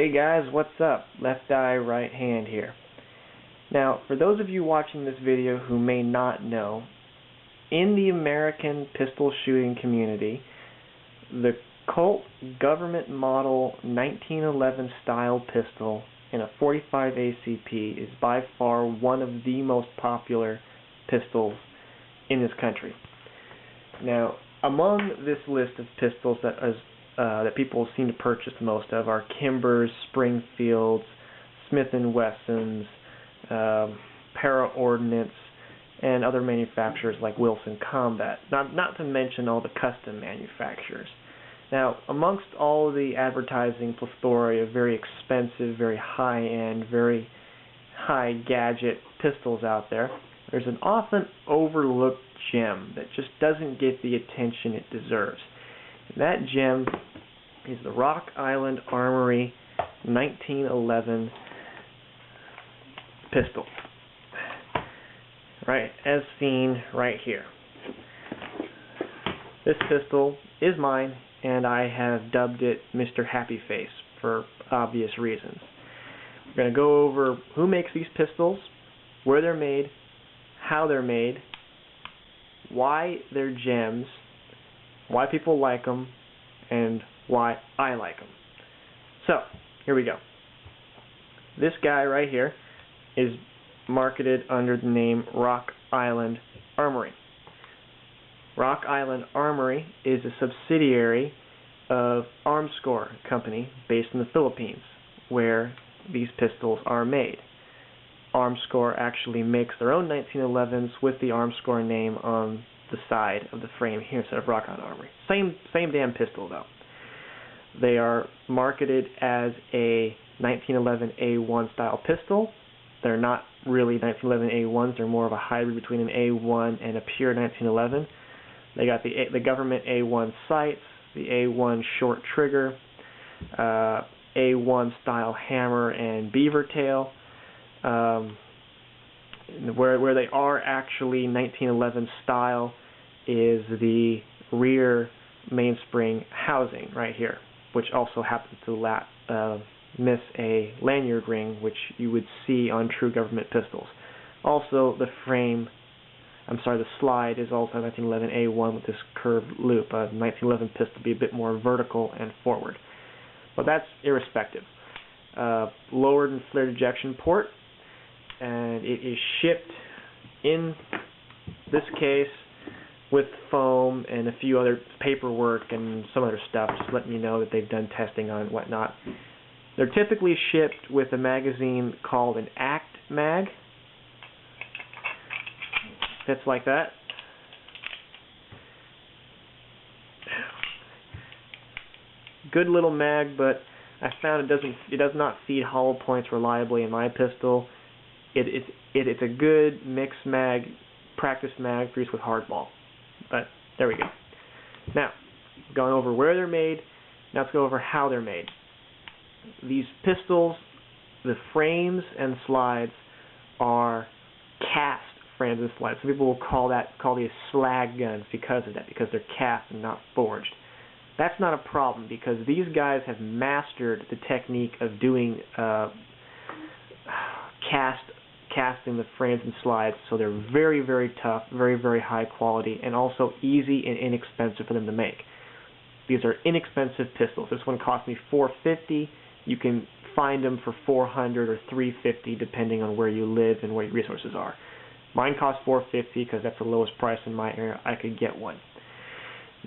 Hey guys, what's up? Left eye, right hand here. Now, for those of you watching this video who may not know, in the American pistol shooting community, the Colt government model 1911 style pistol in a .45 ACP is by far one of the most popular pistols in this country. Now, among this list of pistols that people seem to purchase most of are Kimbers, Springfields, Smith & Wessons, Para Ordnance, and other manufacturers like Wilson Combat, not to mention all the custom manufacturers. Now, amongst all the advertising plethora of very expensive, very high-end, very high gadget pistols out there, there's an often overlooked gem that just doesn't get the attention it deserves. And that gem is the Rock Island Armory 1911 pistol. Right, as seen right here. This pistol is mine, and I have dubbed it Mr. Happy Face for obvious reasons. We're going to go over who makes these pistols, where they're made, how they're made, why they're gems, why people like them, and why I like them. So, here we go. This guy right here is marketed under the name Rock Island Armory. Rock Island Armory is a subsidiary of Armscor Company based in the Philippines, where these pistols are made. Armscor actually makes their own 1911s with the Armscor name on the side of the frame here instead of Rock Island Armory. Same damn pistol though. They are marketed as a 1911 A1 style pistol. They're not really 1911 A1s. They're more of a hybrid between an A1 and a pure 1911. They got the government A1 sights, the A1 short trigger, A1 style hammer and beaver tail. Where they are actually 1911 style is the rear mainspring housing right here, which also happens to miss a lanyard ring, which you would see on true government pistols. Also, the slide is also 1911 A1 with this curved loop. 1911 pistol be a bit more vertical and forward. But that's irrespective. Lowered and flared ejection port, and it is shipped in this case with foam and a few other paperwork and some other stuff, just letting you know that they've done testing on it and whatnot. They're typically shipped with a magazine called an ACT mag. Fits like that. Good little mag, but I found it does not feed hollow points reliably in my pistol. It's a good mix mag, practice mag for use with hardball. But there we go. Now, going over where they're made, now let's go over how they're made. These pistols, the frames and slides are cast frames and slides. Some people will call these slag guns because of that, because they're cast and not forged. That's not a problem because these guys have mastered the technique of doing casting the frames and slides, so they're very, very tough, very, very high quality, and also easy and inexpensive for them to make. These are inexpensive pistols. This one cost me $450. You can find them for $400 or $350 depending on where you live and where your resources are. Mine cost $450 because that's the lowest price in my area I could get one.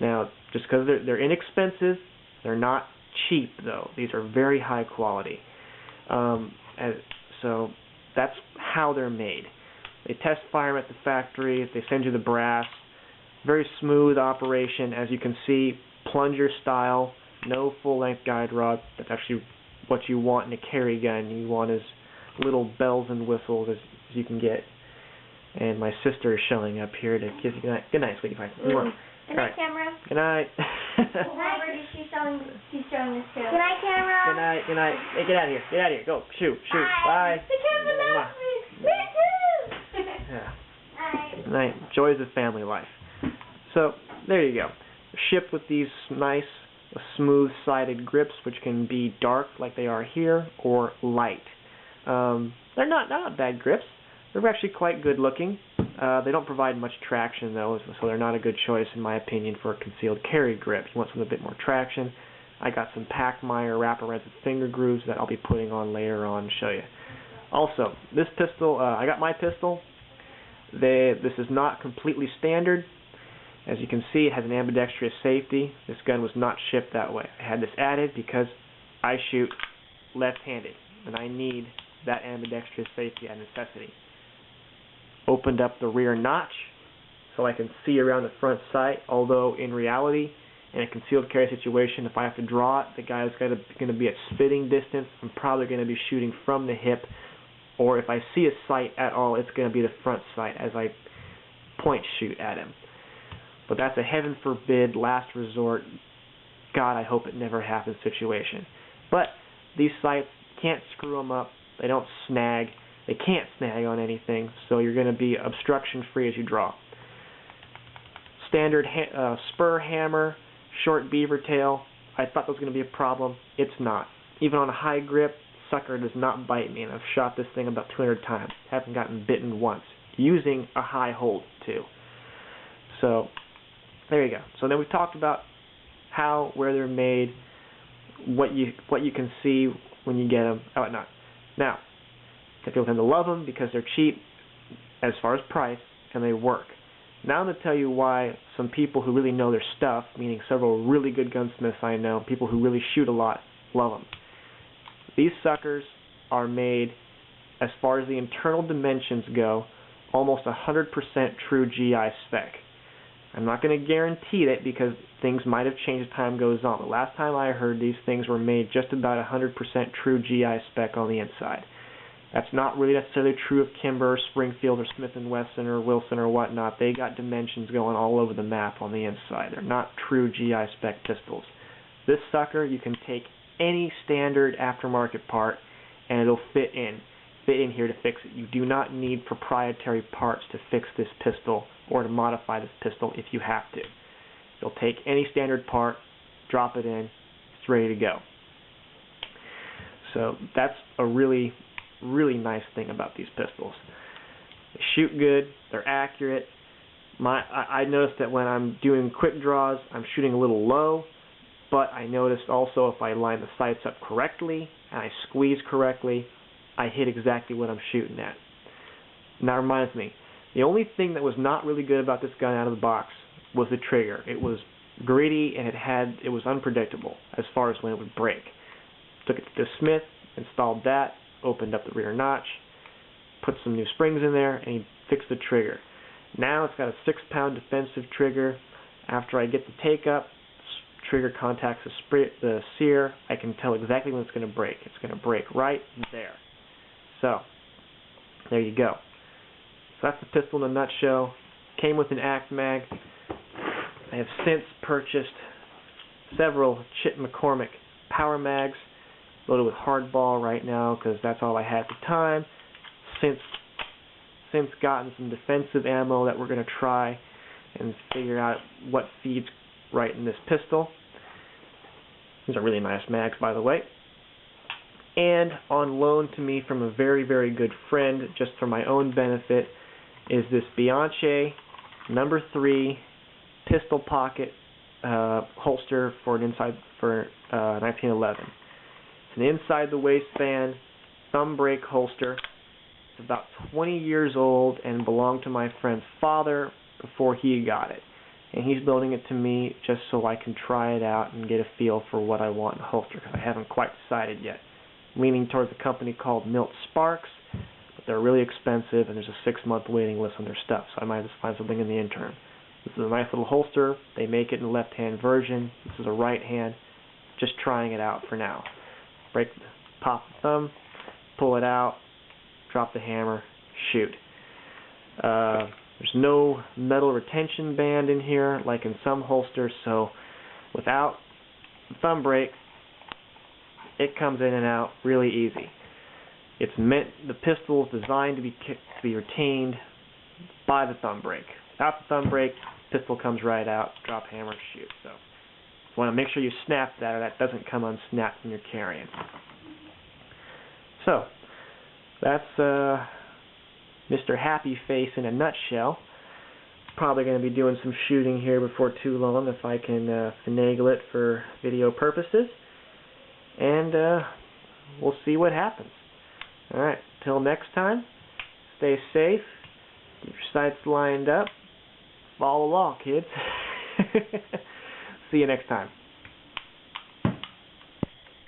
Now, just because they're inexpensive, they're not cheap though. These are very high quality. So that's how they're made. They test fire them at the factory. They send you the brass. Very smooth operation, as you can see, plunger style, no full-length guide rod. That's actually what you want in a carry gun. You want as little bells and whistles as you can get. And my sister is showing up here to kiss you. Good night, sweetie pie. Good night, camera. Good night. Robert, she's showing this too. Good night, camera. Good night. Good night. Hey, get out of here. Get out of here. Go. Shoot. Bye. The camera loves me. Me too. Yeah. Bye. Good night. Joys of family life. So there you go. Shipped with these nice, smooth-sided grips, which can be dark like they are here, or light. They're not bad grips. They're actually quite good looking. They don't provide much traction though, so they're not a good choice in my opinion for a concealed carry grip. You want something with a bit more traction. I got some Pachmayr wraparounds with finger grooves that I'll be putting on later on to show you. Also, this pistol, I got my pistol. This is not completely standard. As you can see, it has an ambidextrous safety. This gun was not shipped that way. I had this added because I shoot left-handed, and I need that ambidextrous safety at necessity. Opened up the rear notch so I can see around the front sight, although in reality, in a concealed carry situation, if I have to draw it, the guy is going to be at spitting distance. I'm probably going to be shooting from the hip, or if I see a sight at all, it's going to be the front sight as I point shoot at him. But that's a heaven forbid, last resort, God I hope it never happens situation. But these sights, can't screw them up, they don't snag, they can't snag on anything, so you're going to be obstruction free as you draw. Standard spur hammer, short beaver tail, I thought that was going to be a problem, it's not. Even on a high grip, sucker does not bite me, and I've shot this thing about 200 times, haven't gotten bitten once, using a high hold too. So, there you go. So then we talked about how, where they're made, what you can see when you get them, and whatnot. Now, people tend to love them because they're cheap as far as price, and they work. Now I'm going to tell you why some people who really know their stuff, meaning several really good gunsmiths I know, people who really shoot a lot, love them. These suckers are made, as far as the internal dimensions go, almost 100% true GI spec. I'm not going to guarantee that because things might have changed as time goes on. The last time I heard, these things were made just about 100% true GI spec on the inside. That's not really necessarily true of Kimber or Springfield or Smith & Wesson or Wilson or whatnot. They got dimensions going all over the map on the inside. They're not true GI spec pistols. This sucker, you can take any standard aftermarket part and it'll fit in here to fix it. You do not need proprietary parts to fix this pistol or to modify this pistol if you have to. You'll take any standard part, drop it in, it's ready to go. So that's a really, really nice thing about these pistols. They shoot good, they're accurate. I noticed that when I'm doing quick draws, I'm shooting a little low, but I noticed also if I line the sights up correctly and I squeeze correctly, I hit exactly what I'm shooting at. And that reminds me, the only thing that was not really good about this gun out of the box was the trigger. It was gritty and it was unpredictable as far as when it would break. Took it to Smith, installed that, opened up the rear notch, put some new springs in there, and he fixed the trigger. Now it's got a 6-pound defensive trigger. After I get the take up, trigger contacts the sear, I can tell exactly when it's going to break. It's going to break right there. So, there you go. So that's the pistol in a nutshell. Came with an ACT mag. I have since purchased several Chit McCormick power mags, loaded with hardball right now because that's all I had at the time. Since gotten some defensive ammo that we're going to try and figure out what feeds right in this pistol. These are really nice mags, by the way. And on loan to me from a very, very good friend, just for my own benefit, is this Bianchi number 3 pistol pocket holster for 1911. It's an inside the waistband thumb brake holster. It's about 20 years old and belonged to my friend's father before he got it. And he's building it to me just so I can try it out and get a feel for what I want in a holster, because I haven't quite decided yet. Leaning towards a company called Milt Sparks, but they're really expensive and there's a 6-month waiting list on their stuff, so I might just find something in the interim. This is a nice little holster. They make it in a left-hand version. This is a right hand. Just trying it out for now. Pop the thumb, pull it out, drop the hammer, shoot. There's no metal retention band in here like in some holsters, so without the thumb brake, it comes in and out really easy. The pistol is designed to be retained by the thumb brake. Without the thumb brake, pistol comes right out, drop hammer, shoot. So want to make sure you snap that, or that doesn't come unsnapped when you're carrying. So, that's Mr. Happy Face in a nutshell. Probably going to be doing some shooting here before too long if I can finagle it for video purposes. And we'll see what happens. Alright, till next time, stay safe, keep your sights lined up, follow along, kids. See you next time.